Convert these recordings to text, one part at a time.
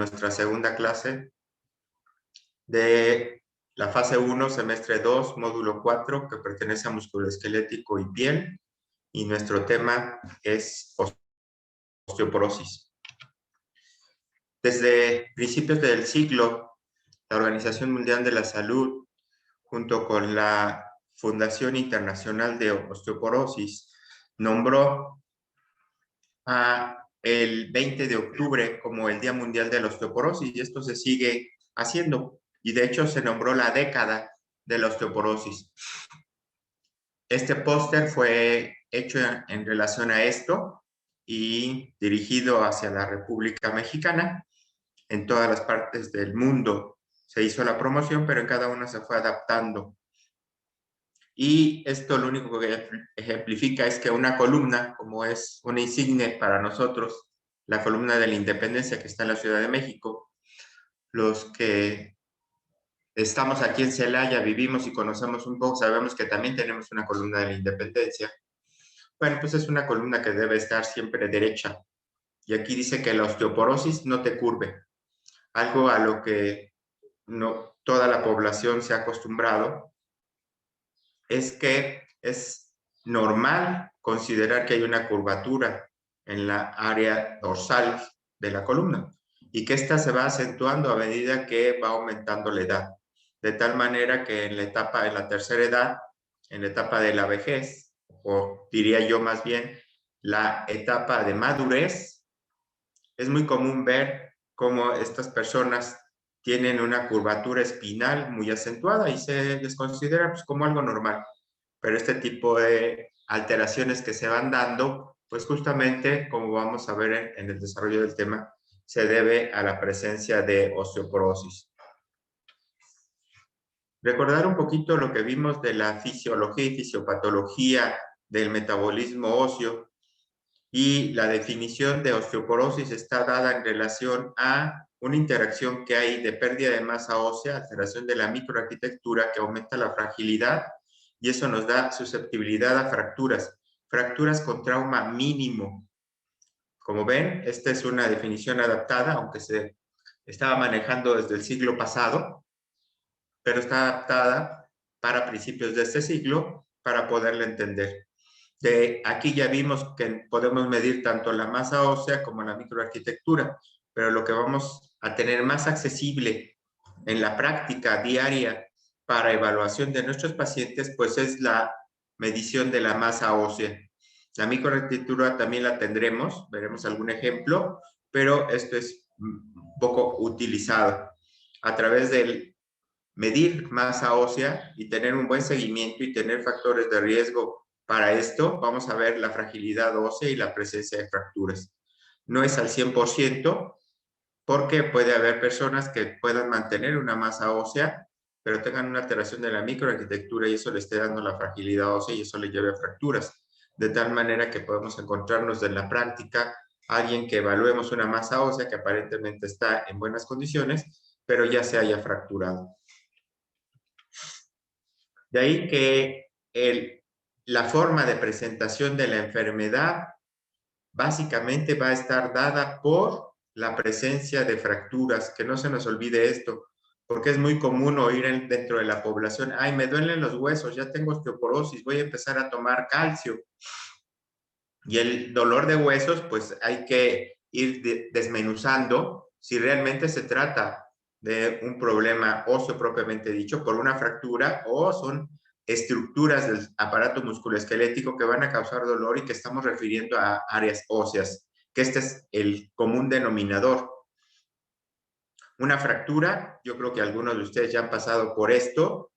nuestra segunda clase de la fase 1, semestre 2, módulo 4, que pertenece a musculoesquelético y piel, y nuestro tema es osteoporosis. Desde principios del siglo, la Organización Mundial de la Salud, junto con la Fundación Internacional de Osteoporosis, nombró el 20 de octubre como el Día Mundial de la Osteoporosis, y esto se sigue haciendo, y de hecho se nombró la década de la osteoporosis. Este póster fue hecho en relación a esto y dirigido hacia la República Mexicana. En todas las partes del mundo se hizo la promoción, pero en cada una se fue adaptando. Y esto lo único que ejemplifica es que una columna, como es una insignia para nosotros, la columna de la Independencia que está en la Ciudad de México, los que estamos aquí en Celaya, vivimos y conocemos un poco, sabemos que también tenemos una columna de la Independencia. Bueno, pues es una columna que debe estar siempre derecha. Y aquí dice que la osteoporosis no te curve, algo a lo que no toda la población se ha acostumbrado, es que es normal considerar que hay una curvatura en la área dorsal de la columna y que esta se va acentuando a medida que va aumentando la edad, de tal manera que en la tercera edad, en la etapa de la vejez, o diría yo más bien la etapa de madurez, es muy común ver cómo estas personas tienen una curvatura espinal muy acentuada y se les considera pues, como algo normal. Pero este tipo de alteraciones que se van dando, pues justamente, como vamos a ver en el desarrollo del tema, se debe a la presencia de osteoporosis. Recordar un poquito lo que vimos de la fisiología y fisiopatología del metabolismo óseo, y la definición de osteoporosis está dada en relación a una interacción que hay de pérdida de masa ósea, alteración de la microarquitectura que aumenta la fragilidad, y eso nos da susceptibilidad a fracturas, fracturas con trauma mínimo. Como ven, esta es una definición adaptada, aunque se estaba manejando desde el siglo pasado, pero está adaptada para principios de este siglo para poderla entender. Aquí ya vimos que podemos medir tanto la masa ósea como la microarquitectura, pero lo que vamos a tener más accesible en la práctica diaria para evaluación de nuestros pacientes, pues es la medición de la masa ósea. La microarquitectura también la tendremos, veremos algún ejemplo, pero esto es un poco utilizado a través del medir masa ósea y tener un buen seguimiento y tener factores de riesgo. Para esto vamos a ver la fragilidad ósea y la presencia de fracturas. No es al 100% porque puede haber personas que puedan mantener una masa ósea, pero tengan una alteración de la microarquitectura y eso le esté dando la fragilidad ósea y eso le lleve a fracturas. De tal manera que podemos encontrarnos en la práctica alguien que evaluemos una masa ósea que aparentemente está en buenas condiciones, pero ya se haya fracturado. De ahí que la forma de presentación de la enfermedad básicamente va a estar dada por la presencia de fracturas, que no se nos olvide esto, porque es muy común oír dentro de la población, ay, me duelen los huesos, ya tengo osteoporosis, voy a empezar a tomar calcio. Y el dolor de huesos, pues hay que ir desmenuzando si realmente se trata de un problema óseo propiamente dicho por una fractura o son estructuras del aparato musculoesquelético que van a causar dolor y que estamos refiriendo a áreas óseas, que este es el común denominador. Una fractura, yo creo que algunos de ustedes ya han pasado por esto,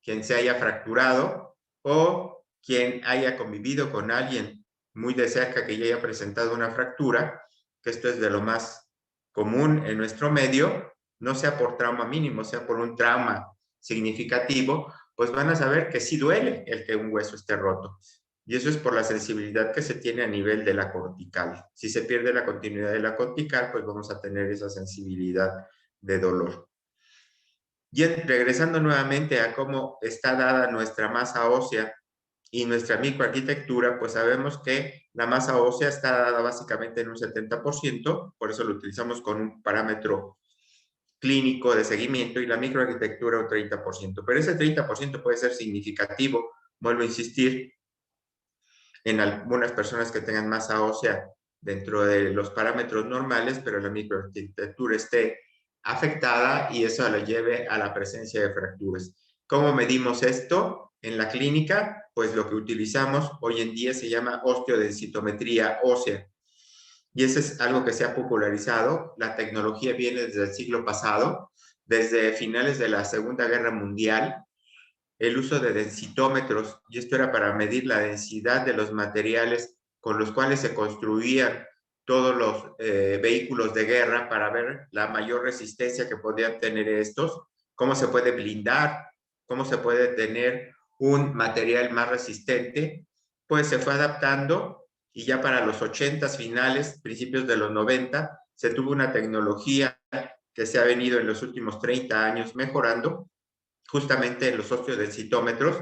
quien se haya fracturado o quien haya convivido con alguien muy de cerca que ya haya presentado una fractura, que esto es de lo más común en nuestro medio, no sea por trauma mínimo, sea por un trauma significativo, pues van a saber que sí duele el que un hueso esté roto. Y eso es por la sensibilidad que se tiene a nivel de la cortical. Si se pierde la continuidad de la cortical, pues vamos a tener esa sensibilidad de dolor. Y regresando nuevamente a cómo está dada nuestra masa ósea, y nuestra microarquitectura, pues sabemos que la masa ósea está dada básicamente en un 70%, por eso lo utilizamos con un parámetro clínico de seguimiento, y la microarquitectura un 30%. Pero ese 30% puede ser significativo, vuelvo a insistir, en algunas personas que tengan masa ósea dentro de los parámetros normales, pero la microarquitectura esté afectada y eso lo lleve a la presencia de fracturas. ¿Cómo medimos esto en la clínica? Pues lo que utilizamos hoy en día se llama osteodensitometría ósea. Y eso es algo que se ha popularizado. La tecnología viene desde el siglo pasado, desde finales de la Segunda Guerra Mundial, el uso de densitómetros, y esto era para medir la densidad de los materiales con los cuales se construían todos los vehículos de guerra, para ver la mayor resistencia que podían tener estos, cómo se puede blindar, cómo se puede tener un material más resistente. Pues se fue adaptando, y ya para los 80 finales, principios de los 90, se tuvo una tecnología que se ha venido en los últimos 30 años mejorando, justamente en los osteodensitómetros,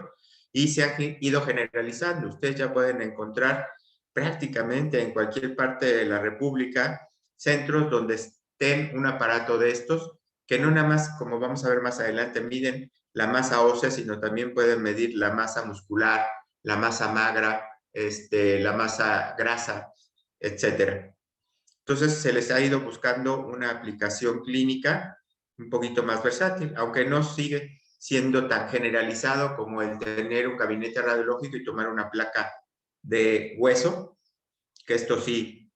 y se han ido generalizando. Ustedes ya pueden encontrar prácticamente en cualquier parte de la República centros donde estén un aparato de estos, que no nada más, como vamos a ver más adelante, miden la masa ósea, sino también pueden medir la masa muscular, la masa magra, la masa grasa, etcétera. Entonces se les ha ido buscando una aplicación clínica un poquito más versátil, aunque no sigue siendo tan generalizado como el tener un gabinete radiológico y tomar una placa de hueso, que esto sí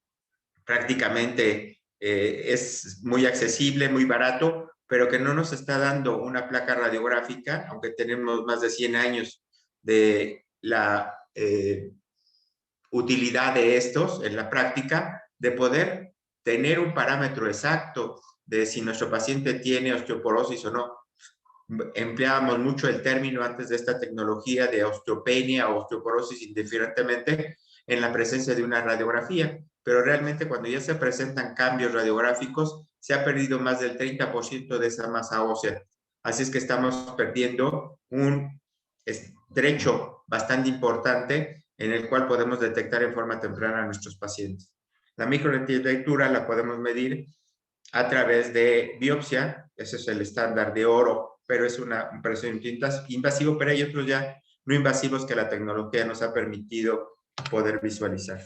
prácticamente es muy accesible, muy barato, pero que no nos está dando una placa radiográfica, aunque tenemos más de 100 años de la utilidad de estos en la práctica, de poder tener un parámetro exacto de si nuestro paciente tiene osteoporosis o no. Empleábamos mucho el término antes de esta tecnología de osteopenia o osteoporosis, indiferentemente en la presencia de una radiografía, pero realmente cuando ya se presentan cambios radiográficos, se ha perdido más del 30% de esa masa ósea. Así es que estamos perdiendo un estrecho bastante importante en el cual podemos detectar en forma temprana a nuestros pacientes. La microarquitectura la podemos medir a través de biopsia, ese es el estándar de oro, pero es un procedimiento invasivo, pero hay otros ya no invasivos que la tecnología nos ha permitido poder visualizar.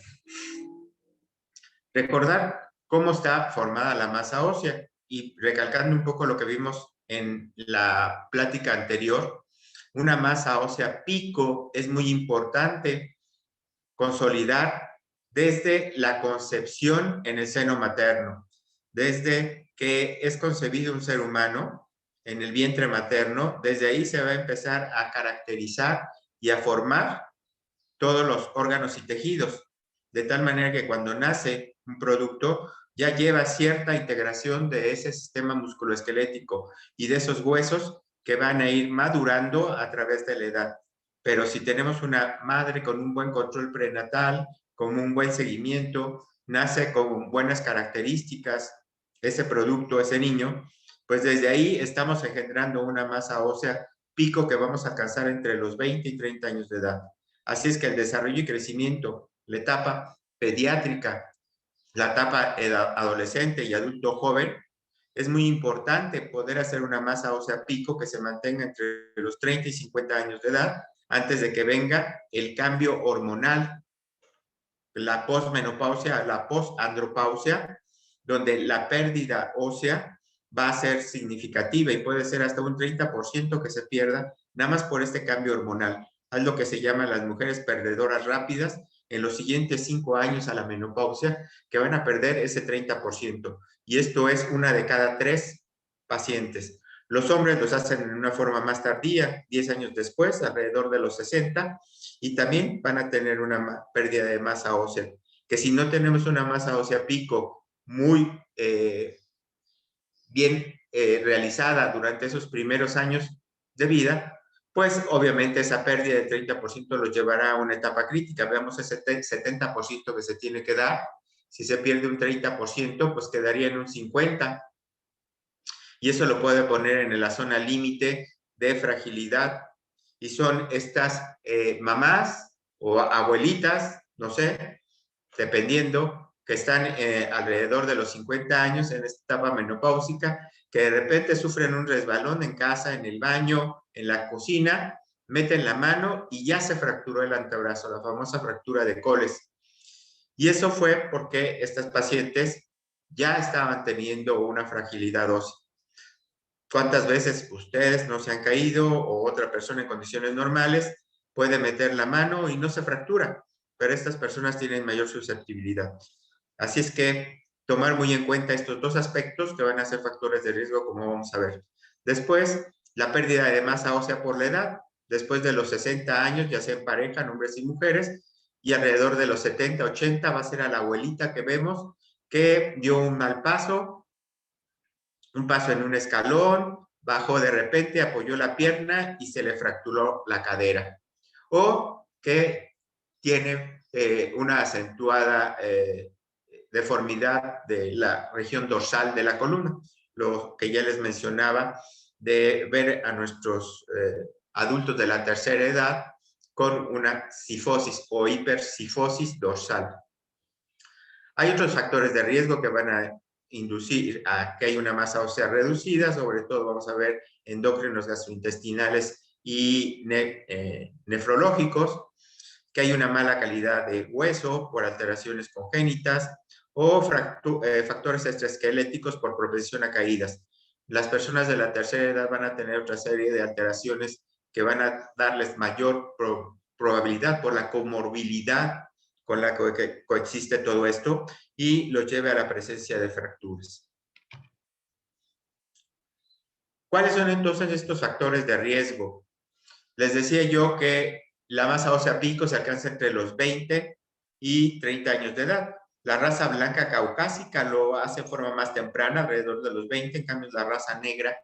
Recordar cómo está formada la masa ósea, y recalcando un poco lo que vimos en la plática anterior, una masa ósea pico es muy importante consolidar desde la concepción en el seno materno, desde que es concebido un ser humano en el vientre materno. Desde ahí se va a empezar a caracterizar y a formar todos los órganos y tejidos, de tal manera que cuando nace un producto ya lleva cierta integración de ese sistema musculoesquelético y de esos huesos que van a ir madurando a través de la edad. Pero si tenemos una madre con un buen control prenatal, con un buen seguimiento, nace con buenas características ese producto, ese niño, pues desde ahí estamos engendrando una masa ósea pico que vamos a alcanzar entre los 20 y 30 años de edad. Así es que el desarrollo y crecimiento, la etapa pediátrica, la etapa adolescente y adulto joven, es muy importante poder hacer una masa ósea pico que se mantenga entre los 30 y 50 años de edad, antes de que venga el cambio hormonal, la posmenopausia, la posandropausia, donde la pérdida ósea va a ser significativa y puede ser hasta un 30% que se pierda nada más por este cambio hormonal. Es lo que se llama las mujeres perdedoras rápidas en los siguientes 5 años a la menopausia, que van a perder ese 30%. Y esto es una de cada 3 pacientes. Los hombres los hacen en una forma más tardía, 10 años después, alrededor de los 60, y también van a tener una pérdida de masa ósea, que si no tenemos una masa ósea pico muy bien realizada durante esos primeros años de vida, pues obviamente esa pérdida del 30% los llevará a una etapa crítica. Veamos ese 70% que se tiene que dar. Si se pierde un 30%, pues quedaría en un 50%. Y eso lo puede poner en la zona límite de fragilidad y son estas mamás o abuelitas, no sé, dependiendo, que están alrededor de los 50 años en esta etapa menopáusica, que de repente sufren un resbalón en casa, en el baño, en la cocina, meten la mano y ya se fracturó el antebrazo, la famosa fractura de Coles. Y eso fue porque estas pacientes ya estaban teniendo una fragilidad ósea. ¿Cuántas veces ustedes no se han caído o otra persona en condiciones normales puede meter la mano y no se fractura? Pero estas personas tienen mayor susceptibilidad. Así es que tomar muy en cuenta estos dos aspectos que van a ser factores de riesgo, como vamos a ver. Después, la pérdida de masa ósea por la edad, después de los 60 años, ya sea en pareja, en hombres y mujeres, y alrededor de los 70, 80 va a ser a la abuelita que vemos que dio un mal paso, un paso en un escalón, bajó de repente, apoyó la pierna y se le fracturó la cadera. O que tiene una acentuada deformidad de la región dorsal de la columna, lo que ya les mencionaba de ver a nuestros adultos de la tercera edad con una cifosis o hipercifosis dorsal. Hay otros factores de riesgo que van a inducir a que haya una masa ósea reducida, sobre todo vamos a ver endocrinos gastrointestinales y nefrológicos, que hay una mala calidad de hueso por alteraciones congénitas o factores extraesqueléticos por propensión a caídas. Las personas de la tercera edad van a tener otra serie de alteraciones que van a darles mayor probabilidad por la comorbilidad con la que coexiste todo esto y lo lleve a la presencia de fracturas. ¿Cuáles son entonces estos factores de riesgo? Les decía yo que la masa ósea pico se alcanza entre los 20 y 30 años de edad. La raza blanca caucásica lo hace de forma más temprana, alrededor de los 20, en cambio la raza negra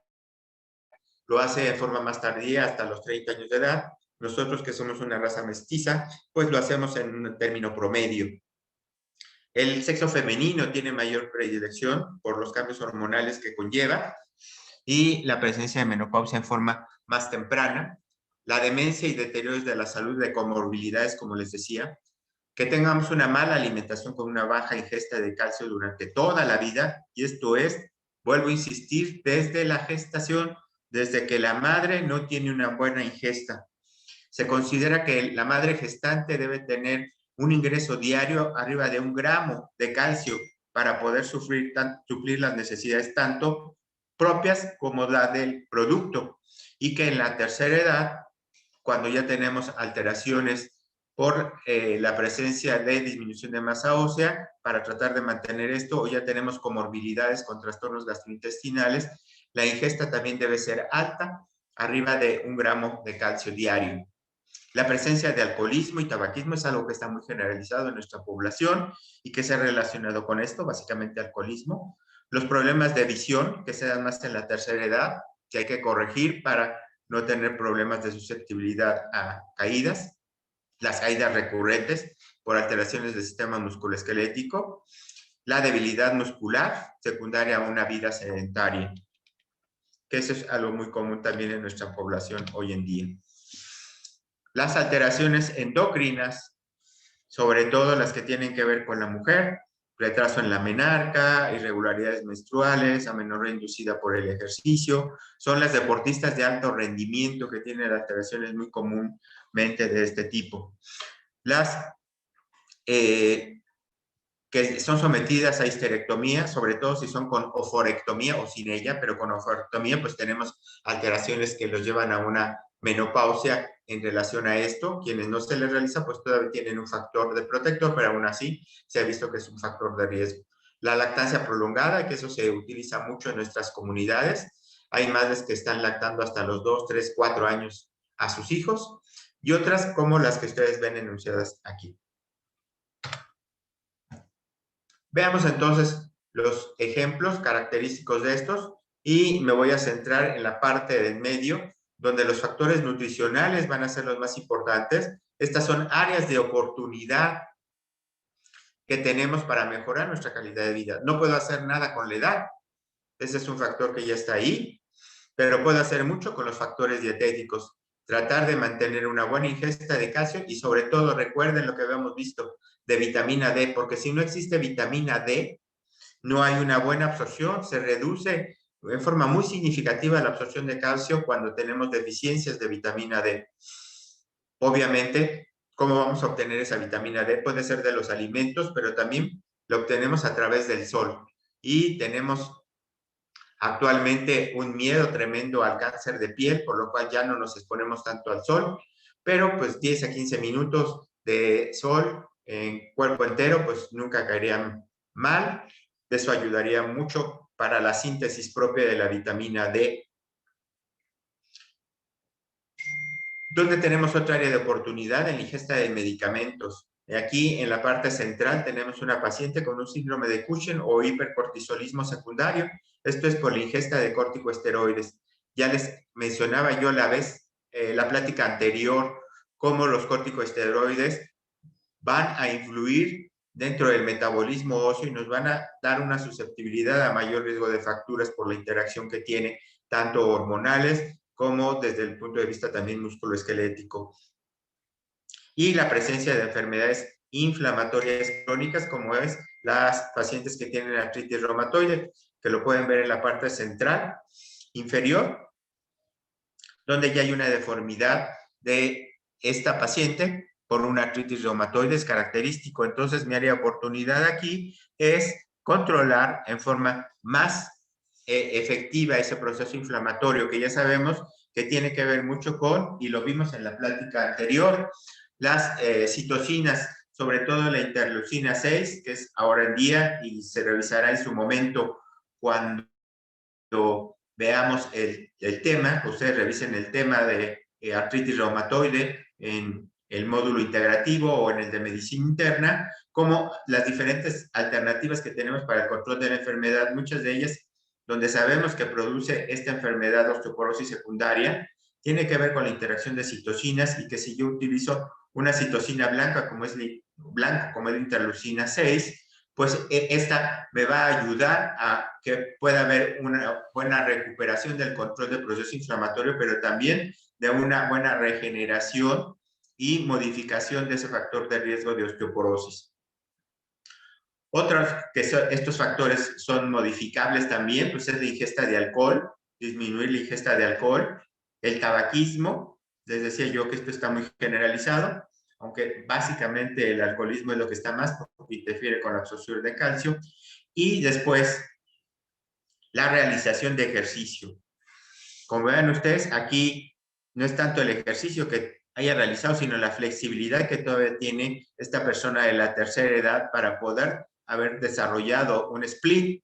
lo hace de forma más tardía, hasta los 30 años de edad. Nosotros, que somos una raza mestiza, pues lo hacemos en un término promedio. El sexo femenino tiene mayor predilección por los cambios hormonales que conlleva y la presencia de menopausia en forma más temprana, la demencia y deterioros de la salud de comorbilidades, como les decía, que tengamos una mala alimentación con una baja ingesta de calcio durante toda la vida, y esto es, vuelvo a insistir, desde la gestación, desde que la madre no tiene una buena ingesta. Se considera que la madre gestante debe tener un ingreso diario arriba de 1 gramo de calcio para poder suplir las necesidades tanto propias como la del producto, y que en la tercera edad, cuando ya tenemos alteraciones por la presencia de disminución de masa ósea, para tratar de mantener esto, o ya tenemos comorbilidades con trastornos gastrointestinales, la ingesta también debe ser alta, arriba de 1 gramo de calcio diario. La presencia de alcoholismo y tabaquismo es algo que está muy generalizado en nuestra población y que se ha relacionado con esto, básicamente alcoholismo. Los problemas de visión, que se dan más en la tercera edad, que hay que corregir para no tener problemas de susceptibilidad a caídas. Las caídas recurrentes por alteraciones del sistema musculoesquelético. La debilidad muscular, secundaria a una vida sedentaria, que eso es algo muy común también en nuestra población hoy en día. Las alteraciones endocrinas, sobre todo las que tienen que ver con la mujer, retraso en la menarca, irregularidades menstruales, amenorrea inducida por el ejercicio, son las deportistas de alto rendimiento que tienen alteraciones muy comúnmente de este tipo. Las que son sometidas a histerectomía, sobre todo si son con oforectomía o sin ella, pero con oforectomía pues tenemos alteraciones que los llevan a una menopausia en relación a esto. Quienes no se les realiza pues todavía tienen un factor de protector, pero aún así se ha visto que es un factor de riesgo. La lactancia prolongada, que eso se utiliza mucho en nuestras comunidades. Hay madres que están lactando hasta los 2, 3, 4 años a sus hijos, y otras como las que ustedes ven enunciadas aquí. Veamos entonces los ejemplos característicos de estos y me voy a centrar en la parte del medio, donde los factores nutricionales van a ser los más importantes. Estas son áreas de oportunidad que tenemos para mejorar nuestra calidad de vida. No puedo hacer nada con la edad, ese es un factor que ya está ahí, pero puedo hacer mucho con los factores dietéticos, tratar de mantener una buena ingesta de calcio y sobre todo recuerden lo que habíamos visto de vitamina D, porque si no existe vitamina D, no hay una buena absorción, se reduce en forma muy significativa la absorción de calcio cuando tenemos deficiencias de vitamina D. Obviamente, ¿cómo vamos a obtener esa vitamina D? Puede ser de los alimentos, pero también lo obtenemos a través del sol. Y tenemos actualmente un miedo tremendo al cáncer de piel, por lo cual ya no nos exponemos tanto al sol, pero pues 10 a 15 minutos de sol en cuerpo entero, pues nunca caerían mal. Eso ayudaría mucho para la síntesis propia de la vitamina D. ¿Dónde tenemos otra área de oportunidad? En la ingesta de medicamentos. Aquí en la parte central tenemos una paciente con un síndrome de Cushing o hipercortisolismo secundario. Esto es por la ingesta de corticosteroides. Ya les mencionaba yo la plática anterior, cómo los corticosteroides van a influir dentro del metabolismo óseo y nos van a dar una susceptibilidad a mayor riesgo de fracturas por la interacción que tiene, tanto hormonales como desde el punto de vista también musculoesquelético. Y la presencia de enfermedades inflamatorias crónicas, como es las pacientes que tienen artritis reumatoide, que lo pueden ver en la parte central inferior, donde ya hay una deformidad de esta paciente por una artritis reumatoide, es característico. Entonces, mi área de oportunidad aquí es controlar en forma más efectiva ese proceso inflamatorio, que ya sabemos que tiene que ver mucho con, y lo vimos en la plática anterior, las citocinas, sobre todo la interleucina 6, que es ahora en día y se revisará en su momento cuando veamos el tema, ustedes revisen el tema de artritis reumatoide en el módulo integrativo o en el de medicina interna, como las diferentes alternativas que tenemos para el control de la enfermedad, muchas de ellas donde sabemos que produce esta enfermedad osteoporosis secundaria, tiene que ver con la interacción de citocinas y que si yo utilizo una citocina blanca como es la interleucina 6, pues esta me va a ayudar a que pueda haber una buena recuperación del control del proceso inflamatorio, pero también de una buena regeneración y modificación de ese factor de riesgo de osteoporosis. Otros que estos factores son modificables también, pues es la ingesta de alcohol, disminuir la ingesta de alcohol, el tabaquismo, les decía yo que esto está muy generalizado, aunque básicamente el alcoholismo es lo que está más porque interfiere con la absorción de calcio, y después la realización de ejercicio. Como vean ustedes, aquí no es tanto el ejercicio que haya realizado, sino la flexibilidad que todavía tiene esta persona de la tercera edad para poder haber desarrollado un split,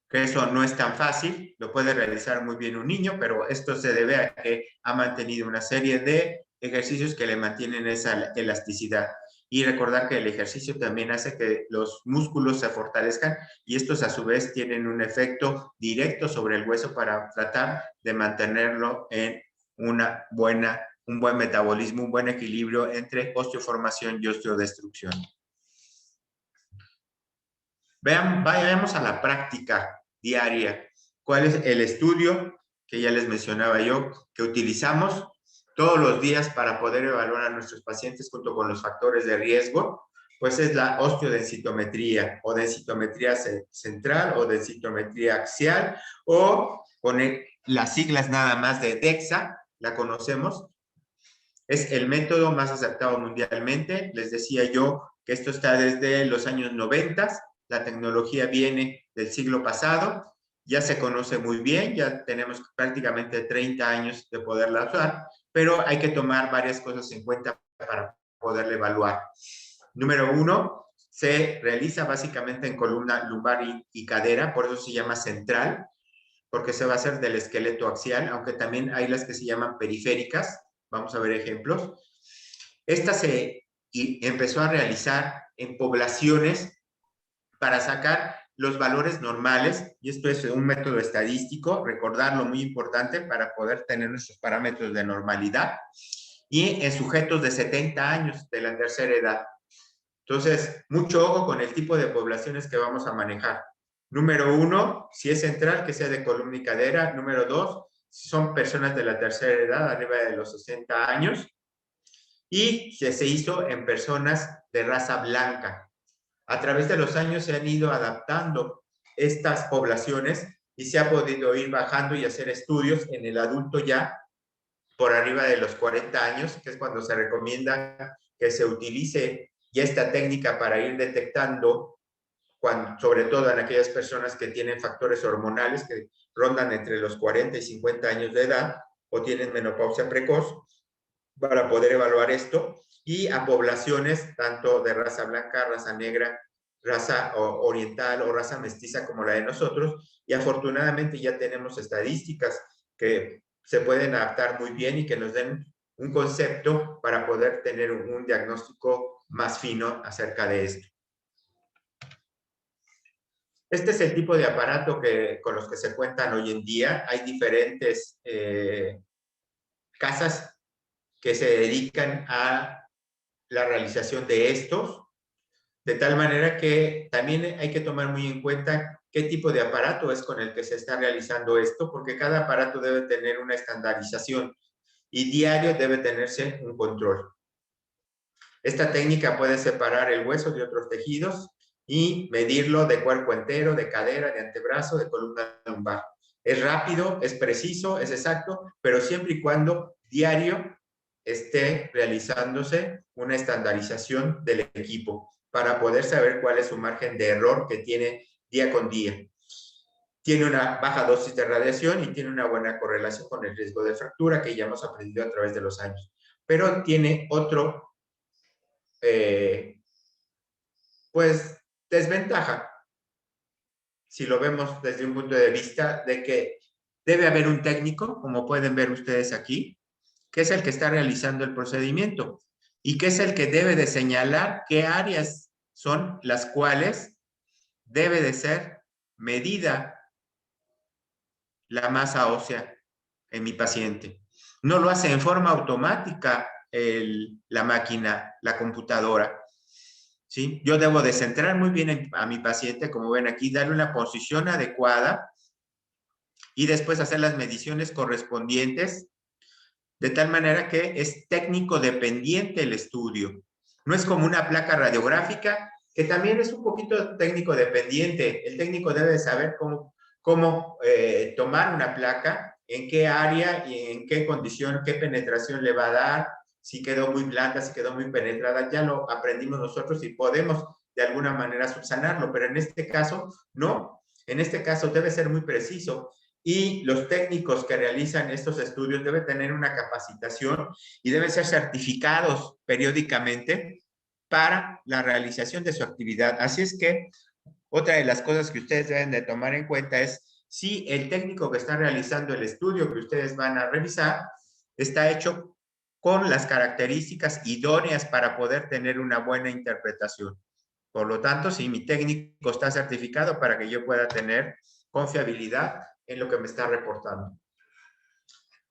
que eso no es tan fácil, lo puede realizar muy bien un niño, pero esto se debe a que ha mantenido una serie de ejercicios que le mantienen esa elasticidad. Y recordar que el ejercicio también hace que los músculos se fortalezcan y estos a su vez tienen un efecto directo sobre el hueso para tratar de mantenerlo en un buen metabolismo, un buen equilibrio entre osteoformación y osteodestrucción. Vayamos a la práctica diaria. ¿Cuál es el estudio que ya les mencionaba yo, que utilizamos todos los días para poder evaluar a nuestros pacientes junto con los factores de riesgo? Pues es la osteodensitometría o densitometría central o densitometría axial o poner las siglas nada más de DEXA, la conocemos. Es el método más aceptado mundialmente. Les decía yo que esto está desde los años 90. La tecnología viene del siglo pasado. Ya se conoce muy bien. Ya tenemos prácticamente 30 años de poderla usar. Pero hay que tomar varias cosas en cuenta para poderla evaluar. Número 1, se realiza básicamente en columna lumbar y cadera. Por eso se llama central, porque se va a hacer del esqueleto axial, aunque también hay las que se llaman periféricas. Vamos a ver ejemplos. Esta se empezó a realizar en poblaciones para sacar los valores normales, y esto es un método estadístico, recordarlo muy importante para poder tener nuestros parámetros de normalidad, y en sujetos de 70 años de la tercera edad. Entonces, mucho ojo con el tipo de poblaciones que vamos a manejar. Número 1, si es central, que sea de columna y cadera. Número 2, son personas de la tercera edad, arriba de los 60 años, y se hizo en personas de raza blanca. A través de los años se han ido adaptando estas poblaciones y se ha podido ir bajando y hacer estudios en el adulto ya por arriba de los 40 años, que es cuando se recomienda que se utilice ya esta técnica para ir detectando, sobre todo en aquellas personas que tienen factores hormonales que rondan entre los 40 y 50 años de edad o tienen menopausia precoz, para poder evaluar esto, y a poblaciones tanto de raza blanca, raza negra, raza oriental o raza mestiza como la de nosotros, y afortunadamente ya tenemos estadísticas que se pueden adaptar muy bien y que nos den un concepto para poder tener un diagnóstico más fino acerca de esto. Este es el tipo de aparato con los que se cuentan hoy en día. Hay diferentes casas que se dedican a la realización de estos, de tal manera que también hay que tomar muy en cuenta qué tipo de aparato es con el que se está realizando esto, porque cada aparato debe tener una estandarización y diario debe tenerse un control. Esta técnica puede separar el hueso de otros tejidos y medirlo de cuerpo entero, de cadera, de antebrazo, de columna lumbar. Es rápido, es preciso, es exacto, pero siempre y cuando diario esté realizándose una estandarización del equipo para poder saber cuál es su margen de error que tiene día con día. Tiene una baja dosis de radiación y tiene una buena correlación con el riesgo de fractura que ya hemos aprendido a través de los años. Pero tiene otro, pues, desventaja, si lo vemos desde un punto de vista de que debe haber un técnico, como pueden ver ustedes aquí, que es el que está realizando el procedimiento y que es el que debe de señalar qué áreas son las cuales debe de ser medida la masa ósea en mi paciente. No lo hace en forma automática la máquina, la computadora. ¿Sí? Yo debo de centrar muy bien a mi paciente, como ven aquí, darle una posición adecuada y después hacer las mediciones correspondientes, de tal manera que es técnico dependiente el estudio. No es como una placa radiográfica, que también es un poquito técnico dependiente. El técnico debe saber cómo tomar una placa, en qué área y en qué condición, qué penetración le va a dar, si quedó muy blanda, si quedó muy penetrada, ya lo aprendimos nosotros y podemos de alguna manera subsanarlo, pero en este caso no. En este caso debe ser muy preciso y los técnicos que realizan estos estudios deben tener una capacitación y deben ser certificados periódicamente para la realización de su actividad. Así es que otra de las cosas que ustedes deben de tomar en cuenta es si el técnico que está realizando el estudio que ustedes van a revisar está hecho con las características idóneas para poder tener una buena interpretación. Por lo tanto, si mi técnico está certificado para que yo pueda tener confiabilidad en lo que me está reportando.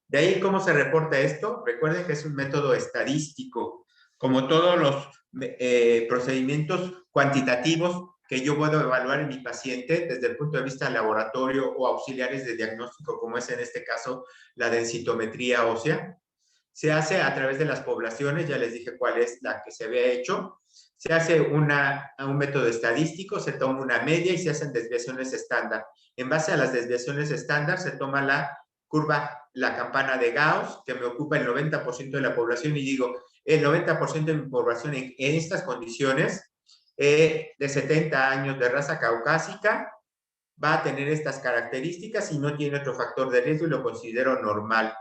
De ahí, ¿cómo se reporta esto? Recuerden que es un método estadístico, como todos los procedimientos cuantitativos que yo puedo evaluar en mi paciente desde el punto de vista laboratorio o auxiliares de diagnóstico, como es en este caso la densitometría ósea. Se hace a través de las poblaciones, ya les dije cuál es la que se había hecho. Se hace un método estadístico, se toma una media y se hacen desviaciones estándar. En base a las desviaciones estándar se toma la curva, la campana de Gauss, que me ocupa el 90% de la población, y digo, el 90% de mi población en estas condiciones, de 70 años de raza caucásica, va a tener estas características y no tiene otro factor de riesgo y lo considero normal.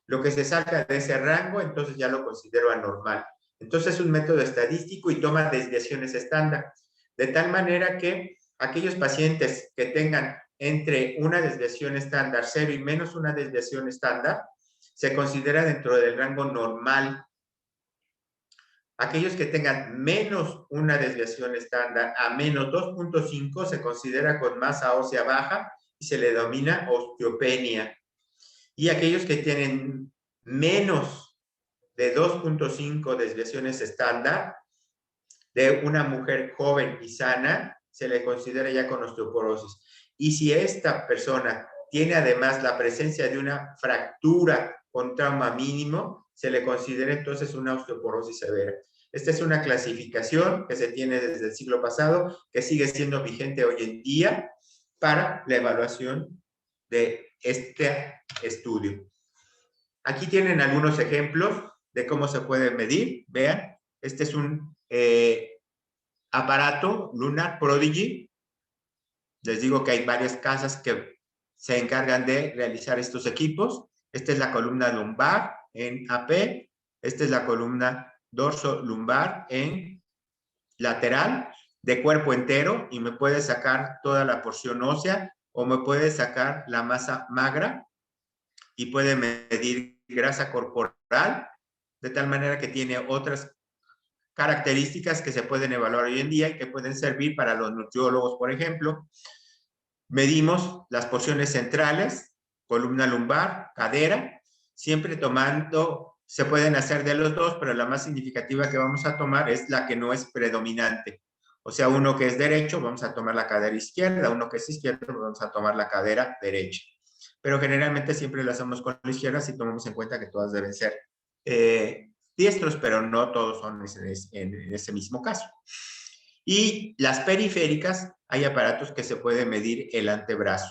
Lo que se salga de ese rango, entonces ya lo considero anormal. Entonces es un método estadístico y toma desviaciones estándar, de tal manera que aquellos pacientes que tengan entre una desviación estándar 0 y menos una desviación estándar, se considera dentro del rango normal. Aquellos que tengan menos una desviación estándar a menos 2.5 se considera con masa ósea baja y se le denomina osteopenia. Y aquellos que tienen menos de 2.5 desviaciones estándar de una mujer joven y sana, se le considera ya con osteoporosis. Y si esta persona tiene además la presencia de una fractura con trauma mínimo, se le considera entonces una osteoporosis severa. Esta es una clasificación que se tiene desde el siglo pasado, que sigue siendo vigente hoy en día para la evaluación de este estudio. Aquí tienen algunos ejemplos de cómo se puede medir. Vean, este es un aparato Lunar Prodigy. Les digo que hay varias casas que se encargan de realizar estos equipos. Esta es la columna lumbar en AP. Esta es la columna dorso lumbar en lateral de cuerpo entero y me puede sacar toda la porción ósea o me puede sacar la masa magra y puede medir grasa corporal de tal manera que tiene otras características que se pueden evaluar hoy en día y que pueden servir para los nutriólogos, por ejemplo. Medimos las porciones centrales, columna lumbar, cadera, siempre tomando, se pueden hacer de los dos, pero la más significativa que vamos a tomar es la que no es predominante. O sea, uno que es derecho, vamos a tomar la cadera izquierda, uno que es izquierdo, vamos a tomar la cadera derecha. Pero generalmente siempre lo hacemos con la izquierda si tomamos en cuenta que todas deben ser diestros, pero no todos son en ese mismo caso. Y las periféricas, hay aparatos que se puede medir el antebrazo.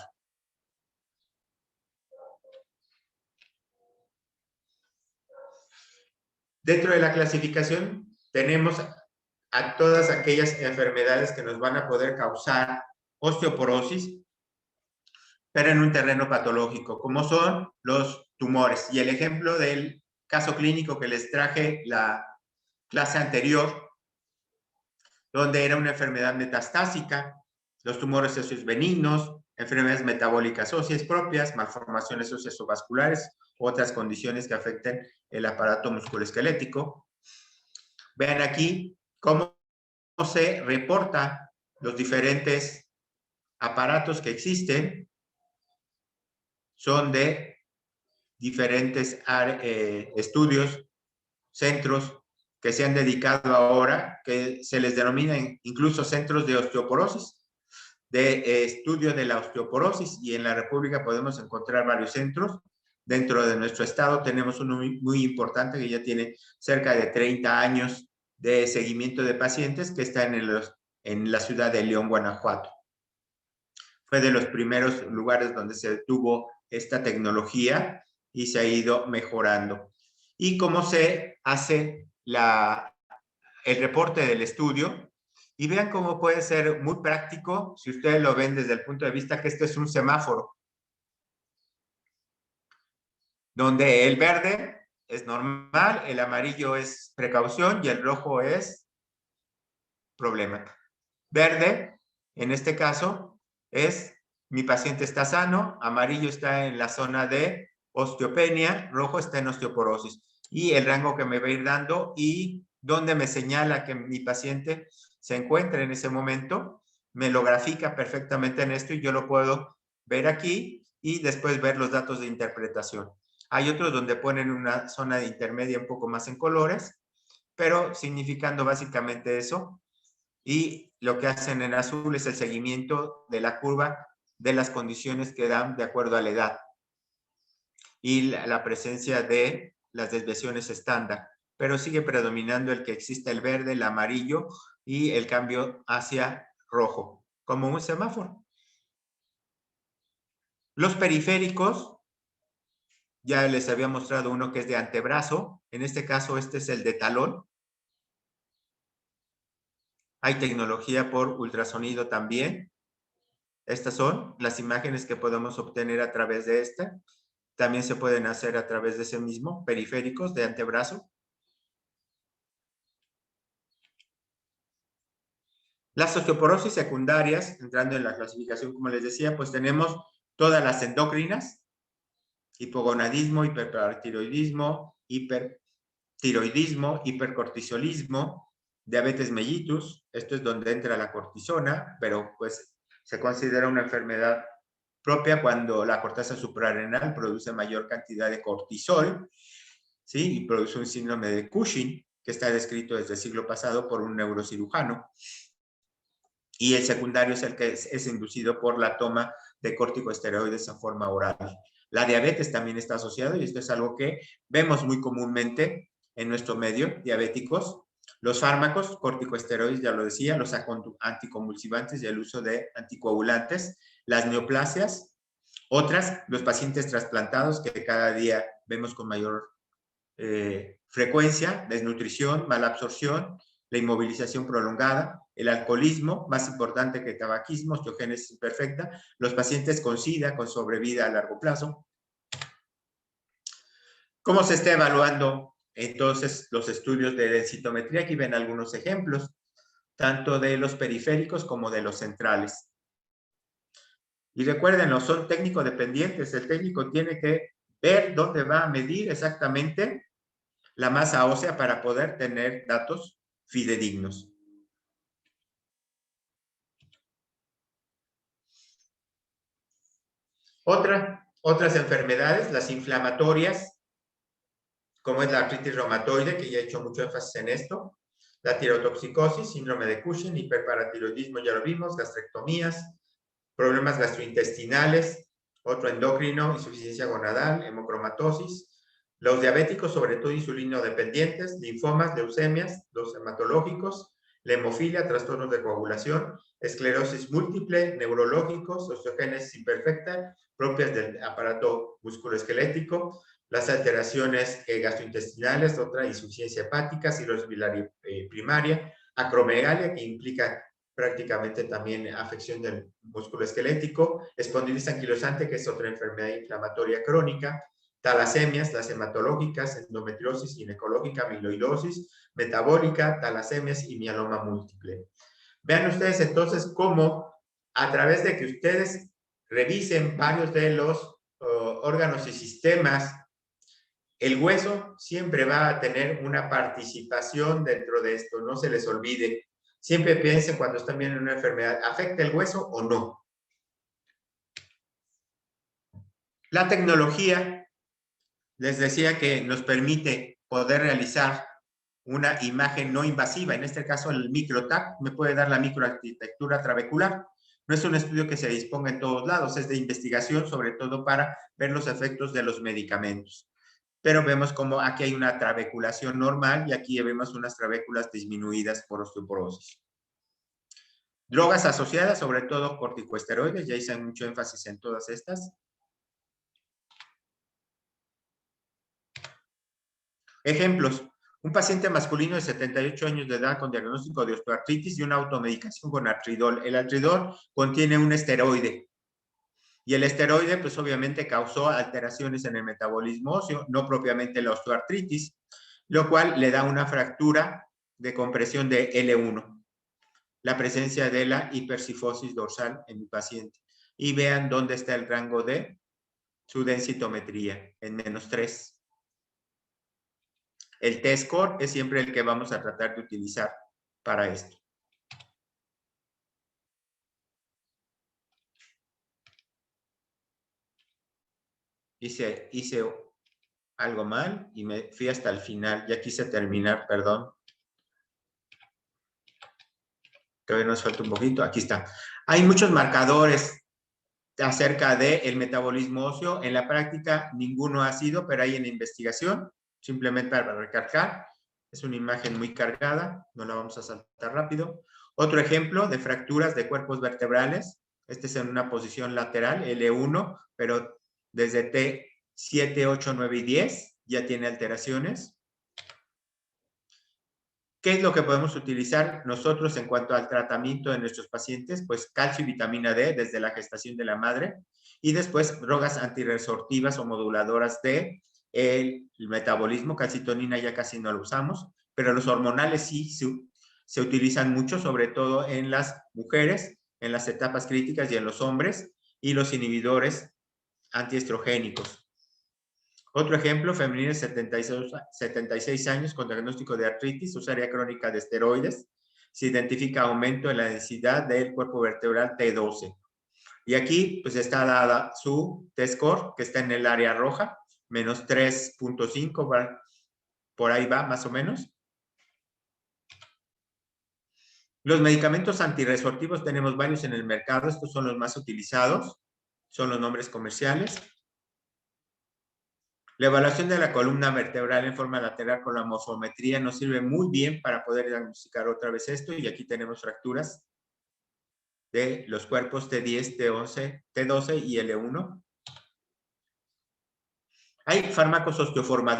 Dentro de la clasificación tenemos a todas aquellas enfermedades que nos van a poder causar osteoporosis, pero en un terreno patológico, como son los tumores. Y el ejemplo del caso clínico que les traje la clase anterior, donde era una enfermedad metastásica, los tumores óseos benignos, enfermedades metabólicas óseas propias, malformaciones óseas o vasculares, otras condiciones que afecten el aparato musculoesquelético. Vean aquí cómo se reporta los diferentes aparatos que existen. Son de diferentes estudios, centros que se han dedicado ahora, que se les denomina incluso centros de osteoporosis, de estudio de la osteoporosis, y en la República podemos encontrar varios centros. Dentro de nuestro estado tenemos uno muy importante que ya tiene cerca de 30 años de seguimiento de pacientes, que está en la ciudad de León, Guanajuato. Fue de los primeros lugares donde se tuvo esta tecnología y se ha ido mejorando. Y cómo se hace el reporte del estudio, y vean cómo puede ser muy práctico si ustedes lo ven desde el punto de vista que este es un semáforo, donde el verde es normal, el amarillo es precaución y el rojo es problema. Verde, en este caso, es mi paciente está sano, amarillo está en la zona de osteopenia, rojo está en osteoporosis. Y el rango que me va a ir dando y donde me señala que mi paciente se encuentra en ese momento, me lo grafica perfectamente en esto y yo lo puedo ver aquí y después ver los datos de interpretación. Hay otros donde ponen una zona de intermedia un poco más en colores, pero significando básicamente eso. Y lo que hacen en azul es el seguimiento de la curva de las condiciones que dan de acuerdo a la edad y la presencia de las desviaciones estándar, pero sigue predominando el que exista el verde, el amarillo y el cambio hacia rojo, como un semáforo. Los periféricos, ya les había mostrado uno que es de antebrazo, en este caso este es el de talón. Hay tecnología por ultrasonido también. Estas son las imágenes que podemos obtener a través de esta. También se pueden hacer a través de ese mismo, periféricos de antebrazo. Las osteoporosis secundarias, entrando en la clasificación, como les decía, pues tenemos todas las endocrinas, hipogonadismo, hiperparatiroidismo, hipertiroidismo, hipercortisolismo, diabetes mellitus. Esto es donde entra la cortisona, pero pues se considera una enfermedad propia cuando la corteza suprarrenal produce mayor cantidad de cortisol, ¿sí? Y produce un síndrome de Cushing, que está descrito desde el siglo pasado por un neurocirujano. y el secundario es el que es inducido por la toma de corticosteroides en forma oral. La diabetes también está asociada y esto es algo que vemos muy comúnmente en nuestro medio, diabéticos. Los fármacos, corticosteroides, ya lo decía, los anticonvulsivantes y el uso de anticoagulantes, las neoplasias, otras, los pacientes trasplantados que cada día vemos con mayor frecuencia, desnutrición, mala absorción, la inmovilización prolongada, el alcoholismo, más importante que el tabaquismo, osteogénesis imperfecta, los pacientes con SIDA, con sobrevida a largo plazo. ¿Cómo se está evaluando entonces los estudios de densitometría? Aquí ven algunos ejemplos, tanto de los periféricos como de los centrales. Y recuérdenlo, son técnico dependientes. El técnico tiene que ver dónde va a medir exactamente la masa ósea para poder tener datos fidedignos. Otras enfermedades, las inflamatorias, como es la artritis reumatoide, que ya he hecho mucho énfasis en esto, la tirotoxicosis, síndrome de Cushing, hiperparatiroidismo, ya lo vimos, gastrectomías, problemas gastrointestinales, otro endocrino, insuficiencia gonadal, hemocromatosis, los diabéticos, sobre todo insulinodependientes, linfomas, leucemias, los hematológicos, la hemofilia, trastornos de coagulación, esclerosis múltiple, neurológicos, osteogénesis imperfecta, propias del aparato musculoesquelético, las alteraciones gastrointestinales, otra insuficiencia hepática, cirrosis biliar primaria, acromegalia, que implica prácticamente también afección del músculo esquelético, espondilitis anquilosante, que es otra enfermedad inflamatoria crónica, talasemias, las hematológicas, endometriosis ginecológica, amiloidosis, metabólica, talasemias y mieloma múltiple. Vean ustedes entonces cómo a través de que ustedes revisen varios de los órganos y sistemas, el hueso siempre va a tener una participación dentro de esto, no se les olvide. Siempre piensen cuando están viendo una enfermedad, ¿afecta el hueso o no? La tecnología, les decía que nos permite poder realizar una imagen no invasiva, en este caso el microTAC me puede dar la microarquitectura trabecular. No es un estudio que se disponga en todos lados, es de investigación, sobre todo para ver los efectos de los medicamentos. Pero vemos como aquí hay una trabeculación normal y aquí vemos unas trabéculas disminuidas por osteoporosis. Drogas asociadas, sobre todo corticosteroides, ya hice mucho énfasis en todas estas. Ejemplos. Un paciente masculino de 78 años de edad con diagnóstico de osteoartritis y una automedicación con artridol. El artridol contiene un esteroide. Y el esteroide, pues obviamente causó alteraciones en el metabolismo óseo, no propiamente la osteoartritis, lo cual le da una fractura de compresión de L1. La presencia de la hipercifosis dorsal en mi paciente. Y vean dónde está el rango de su densitometría, en -3. El T-score es siempre el que vamos a tratar de utilizar para esto. Hice algo mal y me fui hasta el final. Ya quise terminar, perdón. Todavía nos falta un poquito. Aquí está. Hay muchos marcadores acerca del metabolismo óseo. En la práctica ninguno ha sido, pero hay en la investigación. Simplemente para recargar. Es una imagen muy cargada. No la vamos a saltar rápido. Otro ejemplo de fracturas de cuerpos vertebrales. Este es en una posición lateral, L1, pero desde T7, 8, 9 y 10 ya tiene alteraciones. ¿Qué es lo que podemos utilizar nosotros en cuanto al tratamiento de nuestros pacientes? Pues calcio y vitamina D desde la gestación de la madre y después drogas antirresortivas o moduladoras de el metabolismo. Calcitonina ya casi no lo usamos, pero los hormonales sí se utilizan mucho, sobre todo en las mujeres, en las etapas críticas y en los hombres, y los inhibidores antiestrogénicos. Otro ejemplo, femenina de 76 años con diagnóstico de artritis, usuaria crónica de esteroides. Se identifica aumento en la densidad del cuerpo vertebral T12. Y aquí pues está dada su T-score, que está en el área roja, -3.5, por ahí va más o menos. Los medicamentos antirresortivos tenemos varios en el mercado. Estos son los más utilizados. Son los nombres comerciales. La evaluación de la columna vertebral en forma lateral con la morfometría nos sirve muy bien para poder diagnosticar otra vez esto. Y aquí tenemos fracturas de los cuerpos T10, T11, T12 y L1. Hay fármacos osteoformadores